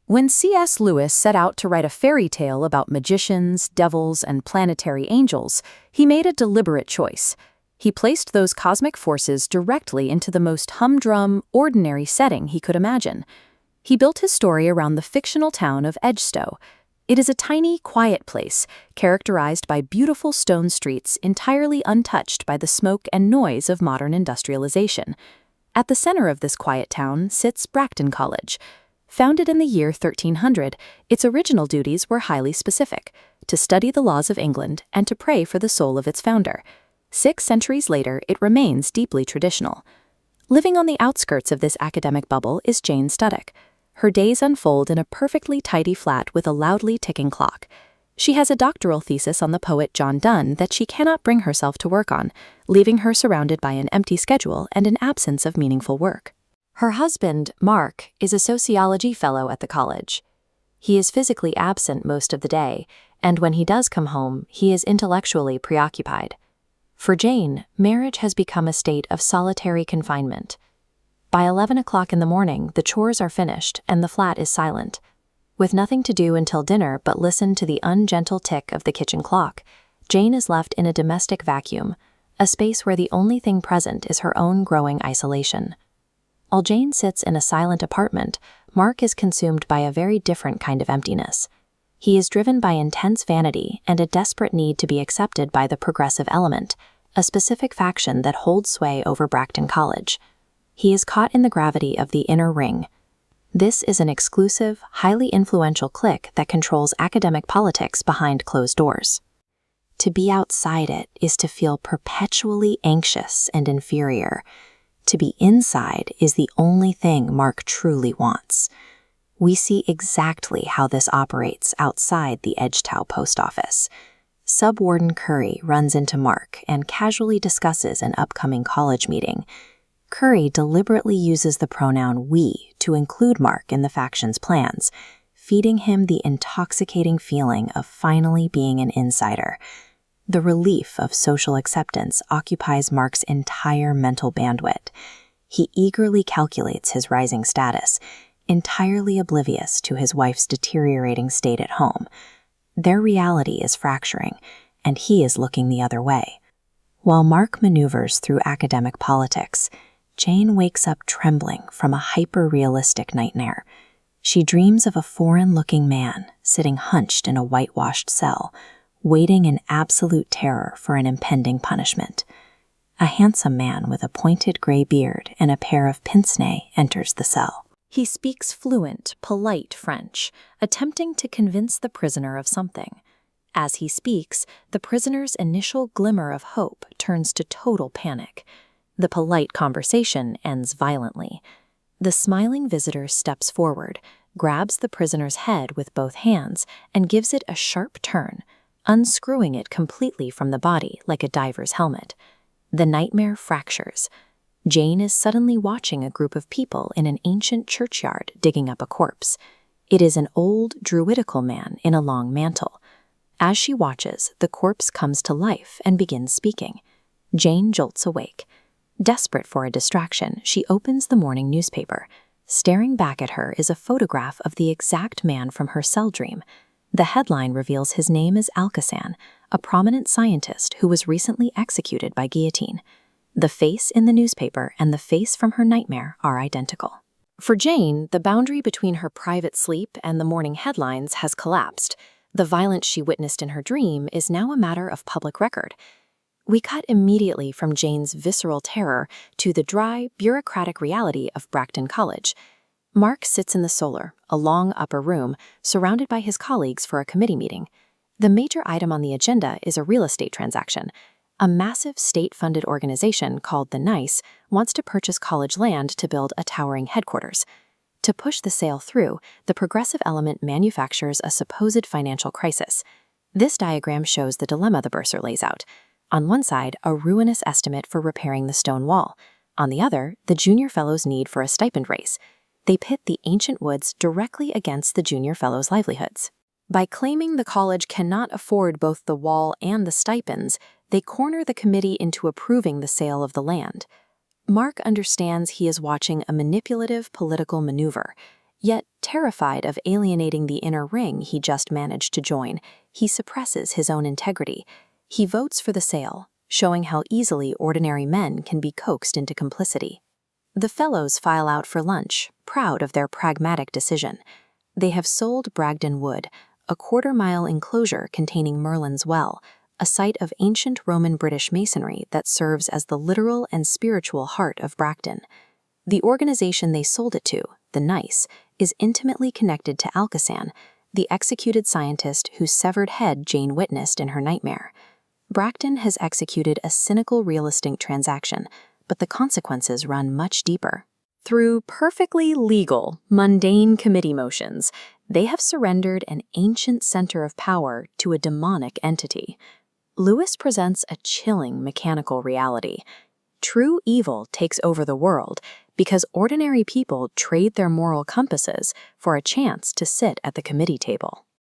When C.S. Lewis set out to write a fairy tale about magicians, devils, and planetary angels, he made a deliberate choice. He placed those cosmic forces directly into the most humdrum, ordinary setting he could imagine. He built his story around the fictional town of Edgestowe. It is a tiny, quiet place, characterized by beautiful stone streets entirely untouched by the smoke and noise of modern industrialization. At the center of this quiet town sits Bracton College. Founded in the year 1300, its original duties were highly specific: to study the laws of England and to pray for the soul of its founder. 6 centuries later, it remains deeply traditional. Living on the outskirts of this academic bubble is Jane Studdock. Her days unfold in a perfectly tidy flat with a loudly ticking clock. She has a doctoral thesis on the poet John Donne that she cannot bring herself to work on, leaving her surrounded by an empty schedule and an absence of meaningful work. Her husband, Mark, is a sociology fellow at the college. He is physically absent most of the day, and when he does come home, he is intellectually preoccupied. For Jane, marriage has become a state of solitary confinement. By 11 o'clock in the morning, the chores are finished and the flat is silent. With nothing to do until dinner but listen to the ungentle tick of the kitchen clock, Jane is left in a domestic vacuum, a space where the only thing present is her own growing isolation. While Jane sits in a silent apartment, Mark is consumed by a very different kind of emptiness. He is driven by intense vanity and a desperate need to be accepted by the progressive element, a specific faction that holds sway over Bracton College. He is caught in the gravity of the inner ring. This is an exclusive, highly influential clique that controls academic politics behind closed doors. To be outside it is to feel perpetually anxious and inferior. To be inside is the only thing Mark truly wants. We see exactly how this operates outside the Edgestowe post office. Sub-Warden Curry runs into Mark and casually discusses an upcoming college meeting. Curry deliberately uses the pronoun we to include Mark in the faction's plans, feeding him the intoxicating feeling of finally being an insider. The relief of social acceptance occupies Mark's entire mental bandwidth. He eagerly calculates his rising status, entirely oblivious to his wife's deteriorating state at home. Their reality is fracturing, and he is looking the other way. While Mark maneuvers through academic politics, Jane wakes up trembling from a hyper-realistic nightmare. She dreams of a foreign-looking man sitting hunched in a whitewashed cell, waiting in absolute terror for an impending punishment. A handsome man with a pointed gray beard and a pair of pince-nez enters the cell. He speaks fluent, polite French, attempting to convince the prisoner of something. As he speaks, the prisoner's initial glimmer of hope turns to total panic. The polite conversation ends violently. The smiling visitor steps forward, grabs the prisoner's head with both hands, and gives it a sharp turn, unscrewing it completely from the body like a diver's helmet. The nightmare fractures. Jane is suddenly watching a group of people in an ancient churchyard digging up a corpse. It is an old, druidical man in a long mantle. As she watches, the corpse comes to life and begins speaking. Jane jolts awake. Desperate for a distraction, she opens the morning newspaper. Staring back at her is a photograph of the exact man from her cell dream. The headline reveals his name is Alcosan, a prominent scientist who was recently executed by guillotine. The face in the newspaper and the face from her nightmare are identical. For Jane, the boundary between her private sleep and the morning headlines has collapsed. The violence she witnessed in her dream is now a matter of public record. We cut immediately from Jane's visceral terror to the dry, bureaucratic reality of Bracton College. Mark sits in the solar, a long upper room, surrounded by his colleagues for a committee meeting. The major item on the agenda is a real estate transaction. A massive state-funded organization called the NICE wants to purchase college land to build a towering headquarters. To push the sale through, the progressive element manufactures a supposed financial crisis. This diagram shows the dilemma the bursar lays out. On one side, a ruinous estimate for repairing the stone wall. On the other, the junior fellows' need for a stipend raise. They pit the ancient woods directly against the junior fellows' livelihoods. By claiming the college cannot afford both the wall and the stipends, they corner the committee into approving the sale of the land. Mark understands he is watching a manipulative political maneuver. Yet, terrified of alienating the inner ring he just managed to join, he suppresses his own integrity. He votes for the sale, showing how easily ordinary men can be coaxed into complicity. The fellows file out for lunch, proud of their pragmatic decision. They have sold Bragdon Wood, a quarter-mile enclosure containing Merlin's Well, a site of ancient Roman-British masonry that serves as the literal and spiritual heart of Bracton. The organization they sold it to, the NICE, is intimately connected to Alcosan, the executed scientist whose severed head Jane witnessed in her nightmare. Bracton has executed a cynical real estate transaction, but the consequences run much deeper. Through perfectly legal, mundane committee motions, they have surrendered an ancient center of power to a demonic entity. Lewis presents a chilling mechanical reality. True evil takes over the world because ordinary people trade their moral compasses for a chance to sit at the committee table.